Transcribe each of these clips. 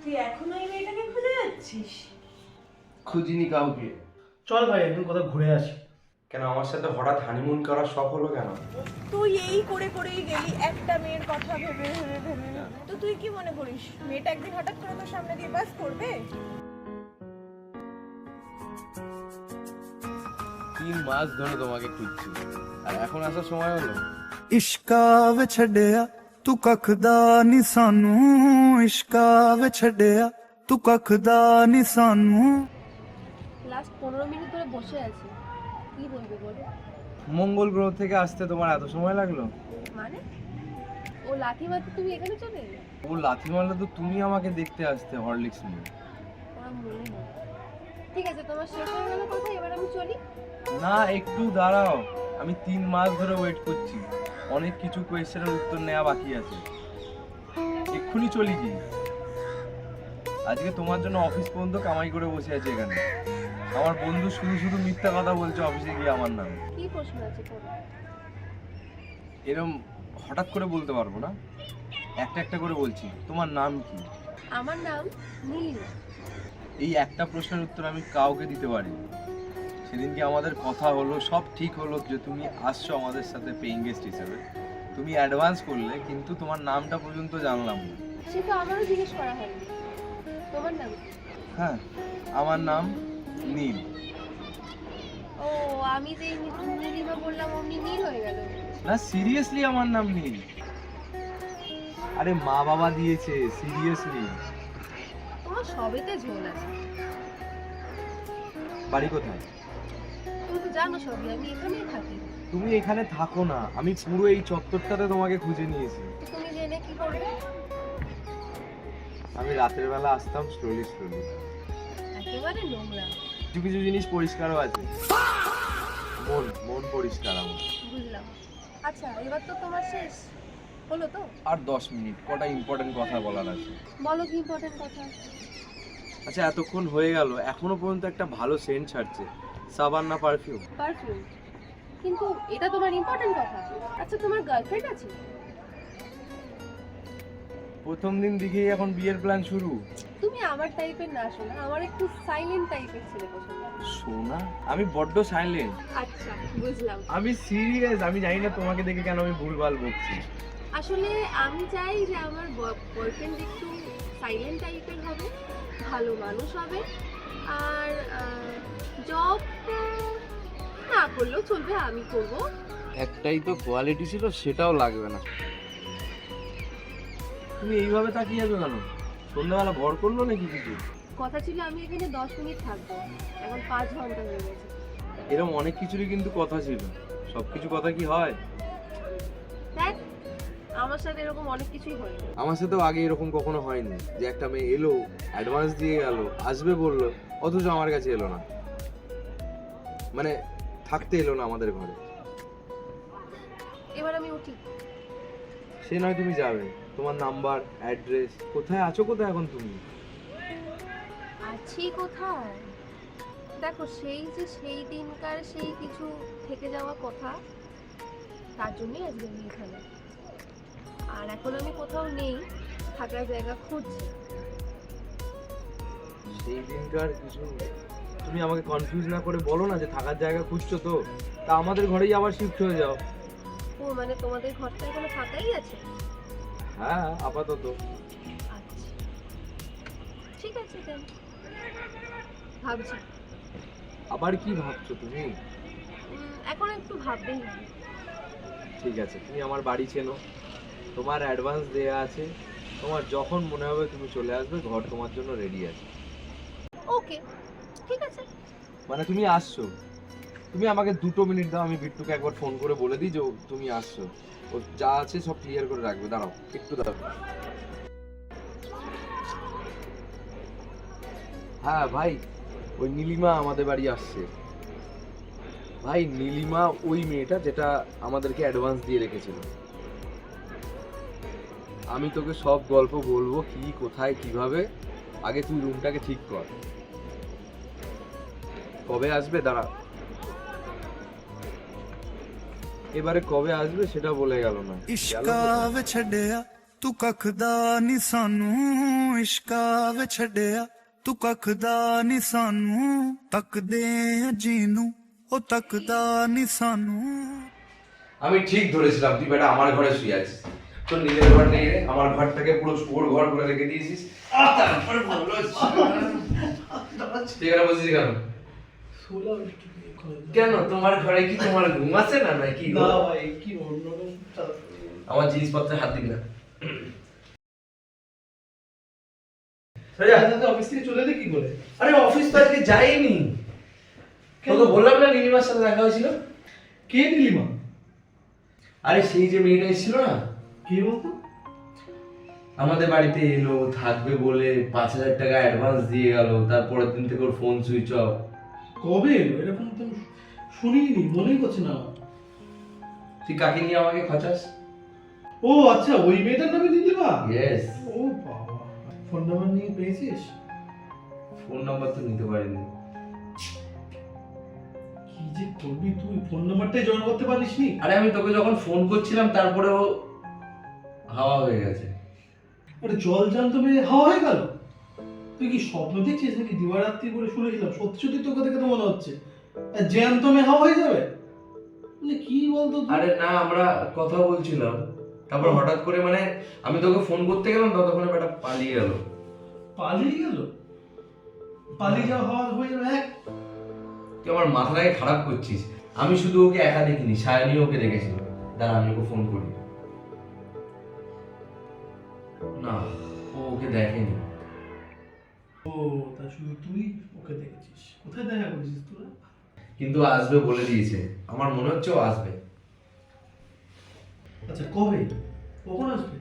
তুই এখনো এই মেয়েটাকে খুঁজে যাচ্ছিস? খুঁজিনি কাউকে। চল ভাই একদিন কোথাও ঘুরে আসি। কেন আমার সাথে হঠাৎ হানিমুন করার শখ হলো কেন? তুই এই করে করেই গেলি একটা মেয়ের কথা ভেবে ভেবে ভেবে। তো তুই কি মনে করিস মেয়েটা একদিন হঠাৎ করে তোর সামনে দিয়ে বাস করবে? 3 মাস ধরে তোমাকে খুঁজছি, আর এখন আসার সময় হলো? इश्का वे छड़िया तू कखदा नी सानू इश्का वे छड़िया तू कखदा नी सानू। লাস্ট 15 মিনিট ধরে বসে আছি, কি বলবে বলো? মঙ্গল গ্রহ থেকে আসতে তোমার এত সময় লাগলো? মানে ও লাঠি মারতে তুমি এখানে চলে এলে? ও লাথি মারলে তো তুমি আমাকে দেখতে আসতে হরলিক্স নিয়ে। আমার মনে হয়। ঠিক আছে, তোমার শেষ হয়ে গেল কথা, এবার আমি চলি। না, একটু দাঁড়াও। আমি 3 মাস ধরে ওয়েট করছি, অনেক কিছু কোয়েশ্চেনের উত্তর নেওয়া বাকি আছে। এক্ষুনি চলি কি? আজকে তোমার জন্য অফিস পর্যন্ত কামাই করে বসে আছি এখানে। আমার বন্ধু শুধু শুধু মিথ্যা কথা বলছে অফিসে গিয়ে আমার নামে। কি প্রশ্ন আছে করো? এরম হঠাৎ করে বলতে পারবো না, একটা একটা করে বলছি। তোমার নাম কি? আমার নাম নীলিমা। এই একটা প্রশ্নের উত্তর আমি কাউকে দিতে পারি। সেদিনকে আমাদের কথা হলো, সব ঠিক হলো যে তুমি আসছো আমাদের সাথে পেইং গেস্ট হিসেবে। তুমি অ্যাডভান্স করলে, কিন্তু তোমার নামটা পর্যন্ত জানলাম না। সে তো আমারও জিজ্ঞেস করা হয়নি। তোমার নাম কি? হ্যাঁ, আমার নাম নীল। ও, আমি যে নীলিমা বললাম অমনি নীল হয়ে গেল? না, সিরিয়াসলি আমার নাম নীল। আরে মা বাবা দিয়েছে, সিরিয়াসলি। তোমার সবেতে ঝোল আছে। বাড়ি কোথায়? তুমি তো জানো সবই, আমি এখানেই থাকি। তুমি এখানে থাকো না, আমি পুরো এই চত্বরটাতে তোমাকে খুঁজে নিয়েছি। তুমি জেনে কি করবে? আমি রাতের বেলা আসতাম স্লোলি স্লোলি। একেবারে নোংরা। কিছু কিছু জিনিস পরিষ্কারও আছে। মন মন পরিষ্কার আমার। বুঝলাম। আচ্ছা, এবার তো তোমার শেষ হলো তো? আর 10 মিনিট, কটা ইম্পর্টেন্ট কথা বলার আছে। বলো কি ইম্পর্টেন্ট কথা? আচ্ছা, এতক্ষণ হয়ে গেল, এখনো পর্যন্ত একটা ভালো সেন্ট ছাড়ছে, সাবান না পারফিউম? পারফিউম। কিন্তু এটা তোমার ইম্পর্টেন্ট কথা। আচ্ছা, তোমার গার্লফ্রেন্ড আছে? প্রথম দিন দিকেই এখন বিয়ের প্ল্যান শুরু? তুমি আমার টাইপের না শোনা, আমার একটু সাইলেন্ট টাইপের ছেলে পছন্দ। সোনা, আমি বড্ড সাইলেন্ট। আচ্ছা, বুঝলাম। আমি সিরিয়াস, আমি জানি না তোমাকে দেখে কেন আমি ভুলভাল বকছি। আসলে আমি চাই যে আমার বয়ফ্রেন্ড একটু সাইলেন্ট টাইপের হবে, ভালো মানুষ হবে, আর জব না করলেও চলবে, আমি করব। একটাই তো কোয়ালিটি ছিল, সেটাও লাগবে না। তুমি এইভাবে তাকিয়ে আছো কেন? সন্ধ্যাবেলা ভর করলো নাকি কিছু? কথা ছিল আমি এখানে 10 মিনিট থাকবো, এখন 5 ঘন্টা হয়ে গেছে। এরকম অনেক কিছুরই কিন্তু কথা ছিল, সবকিছু কথা কি হয়? দেখ, আমার সাথে এরকম অনেক কিছুই হয়। আমার সাথেও আগে এরকম কখনো হয়নি যে একটা মেয়ে এলো, অ্যাডভান্স দিয়ে গেল, আসবে বললো, অথচ আমার কাছে এলো না, মানে থাকতে এলো না আমাদের ঘরে। এবার আমি উঠি। সে নয়, তুমি যাবে। তোমার নাম্বার, অ্যাড্রেস, কোথায় আছো, কোথায় এখন তুমি? আছি কোথায়? দেখো, সেই দিনকার সেই কিছু থেকে যাওয়া কথা, তার জন্যই আজকে আমি এখানে। আর এখন আমি কোথাও নেই, থাকার জায়গা খুঁজছি। সেই দিনকার কিছু? তুমি আমাকে কনফিউজ না করে বলো না যে থাকার জায়গা খুঁজছো, তো তা আমাদের ঘরেই আবার শিফট হয়ে যাও। ও, মানে তোমাদের ঘরটা এখনো ফাঁকাই আছে? হ্যাঁ, আপাতত। আচ্ছা, ঠিক আছে, দেন ভাবছি। আবার কি ভাবছো তুমি? এখন একটু ভাবতেই হবে। ঠিক আছে, তুমি আমার বাড়ি চেনো, তোমার অ্যাডভান্স দেয়া আছে, তোমার যখন মনে হবে তুমি চলে আসবে, ঘর তোমার জন্য রেডি আছে। ওকে, ঠিক আছে। মানে তুমি আসছো? তুমি আমাকে 2 মিনিট দাও, আমি বিট্টুকে একবার ফোন করে বলে দিই যে তুমি আসছো, ও যা আছে সব ক্লিয়ার করে রাখবে। দাঁড়াও, একটু দাঁড়াও। হ্যাঁ ভাই, ওই নীলিমা আমাদের বাড়ি আসছে। ভাই, নীলিমা ওই মেয়েটা যেটা আমাদেরকে অ্যাডভান্স দিয়ে রেখেছিল। আমি তোকে সব গল্প বলবো, কি কোথায় কিভাবে। আগে তুই রুমটাকে ঠিক কর। কবে আসবে দাঁড়া, এবারে কবে আসবে সেটা বলে গেল না। इश्का वे छड़िया तू ਤੂੰ ਕੱਖ ਦਾ ਨੀ ਸਾਨੂੰ ਇਸ਼ਕਾ ਵਿੱਚ ਛੱਡਿਆ ਤੂੰ ਕੱਖ ਦਾ ਨੀ ਸਾਨੂੰ ਤੱਕਦੇ ਆ ਜੀਨੂੰ ਉਹ ਤੱਕਦਾ ਨੀ ਸਾਨੂੰ আমি ঠিক ধরেছিলাম তুই বেটা আমার ঘরে শুয়ে আছিস তোর নিজের ঘর নেই রে আমার ঘরটাকে পুরো শুয়োর ঘর করে রেখে দিয়েছিস তারপর বললো তুই এখানে বসেছিস কেন শুলাম একটু করে। কেন তোমার ঘরে কি তোমার ঘুম আছে না নাকি না ভাই কি অন্যরকম আমার জিনিসপত্রে হাত দিবি না অফিস থেকে চলে এলে কি করে? আরে অফিস তো আজকে যাইনি তোকে বললাম না নীলিমার সাথে দেখা হয়েছিল কে নীলিমা? আরে সেই যে মেয়েটা এসেছিল না কে বলতো? আমাদের বাড়িতে এলো থাকবে বলে 5,000 টাকা অ্যাডভান্স দিয়ে গেল তারপরের দিন থেকে ওর ফোন সুইচ অফ কবে এলো? এরকম তো শুনিনি, মনেই করছে না। তুই কাকে নিয়ে আমাকে খচাস ও আচ্ছা, ওই মেয়েটার নামে নীলিমা? ইয়েস ও বাবা, ফোন নাম্বার নিয়ে পেয়েছিস? ফোন নাম্বার তো নিতে পারিনি কি যে করবি তুই, ফোন নাম্বারটাই জয়েন করতে পারিসনি? আরে আমি তোকে যখন ফোন করছিলাম তারপরেও হাওয়া হয়ে গেছে আরে জল জানতো মেয়ে হাওয়া হয়ে গেল? তুই কি স্বপ্ন দেখছিস নাকি? দিবারাত্রি করে শুনেছিলাম, সত্যি সত্যি তোকে দেখে তো মনে হচ্ছে জ্যান্ত মেয়ে হাওয়া হয়ে যাবে। মানে কি বলতো তুই? আরে না আমরা কথা বলছিলাম তারপর হঠাৎ করে মানে আমি তোকে ফোন করতে গেলাম ততক্ষণে বেটা পালিয়ে গেল পালিয়ে গেল? পালিয়ে যাওয়া হাওয়া হয়ে যাবে এক? তুই আমার মাথাটাকে খারাপ করছিস আমি শুধু ওকে একা দেখিনি সায়নী ওকে দেখেছিল দাঁড়া আমি ওকে ফোন করি না ও ওকে দেখেনি ও তা শুধু তুই ওকে দেখেছিস? কোথায় দেখা করেছিস তোরা? কিন্তু আসবে বলে দিয়েছে আমার মনে হচ্ছে ও আসবে আচ্ছা কবে, কখন আসবে?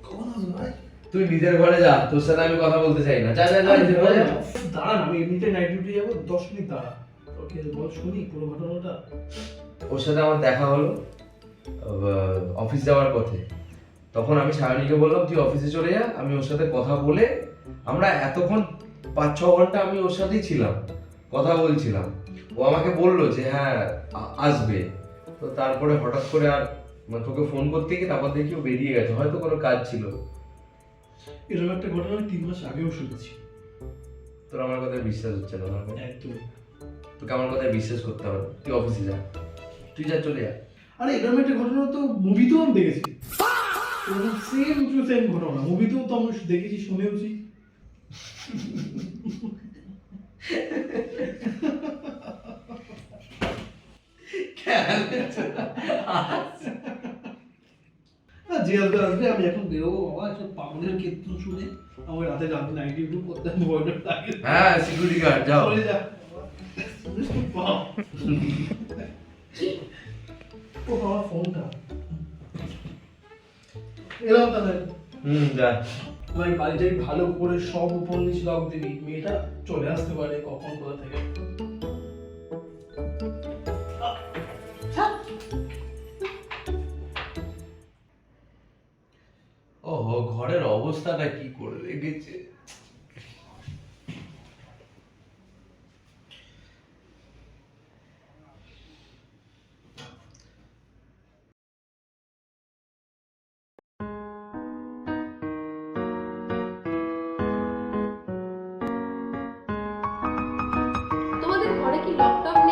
কখন আসবে ভাই? তুই নিজের ঘরে যা তোর সাথে আমি কথা বলতে চাই না যা যা যা নিজের ঘরে যা দাঁড়ান, আমি এমনিতে নাইট ডিউটি যাবো, 10 মিনিট দাঁড়া। ওকে বল, শুনি পুরো ঘটনাটা। ওর সাথে আমার দেখা হলো অফিস যাওয়ার পথে তখন আমি সায়নীকে বললাম তুই অফিসে চলে যা আমি ওর সাথে কথা বলে আমরা এতক্ষণ 5-6 ঘন্টা আমি ওর সাথেই ছিলাম কথা বলছিলাম ও আমাকে বললো যে হ্যাঁ আসবে তো তারপরে হঠাৎ করে আর মানে তোকে ফোন করতে গিয়ে তারপর দেখি ও বেরিয়ে গেছে হয়তো কোনো কাজ ছিল এরকম একটা ঘটনা আমি 3 মাস আগেও শুনেছি। তোর আমার কথায় বিশ্বাস হচ্ছে না আমার একদম। তোকে আমার কথায় বিশ্বাস করতে হবে তুই অফিসে যা তুই যা চলে যা আরে এরকম একটা ঘটনা তো মুভিতেও আমি দেখেছি, সেম টু সেম ঘটনা মুভিতেও তো আমি দেখেছি, শুনেওছি। যে আসবে আসবে, আমি এখন বেরোবো বাবা, এসব পাগলের কীর্তন শুনে আমার রাতে রাতে নাইট ডিউটি করতে আমি ভয় লাগে। হ্যাঁ সিকিউরিটি গার্ড যাও চলে যা। ও বাবা, ফোনটা এলাম তাহলে। যা ভাই বাড়িটাই ভালো করে সব উপর নিচ লক দিবি, মেয়েটা চলে আসতে পারে কখন কোথা থেকে। ওহো ঘরের অবস্থাটা কি করে রেখেছে তোমাদের ঘরে কি লকডাউন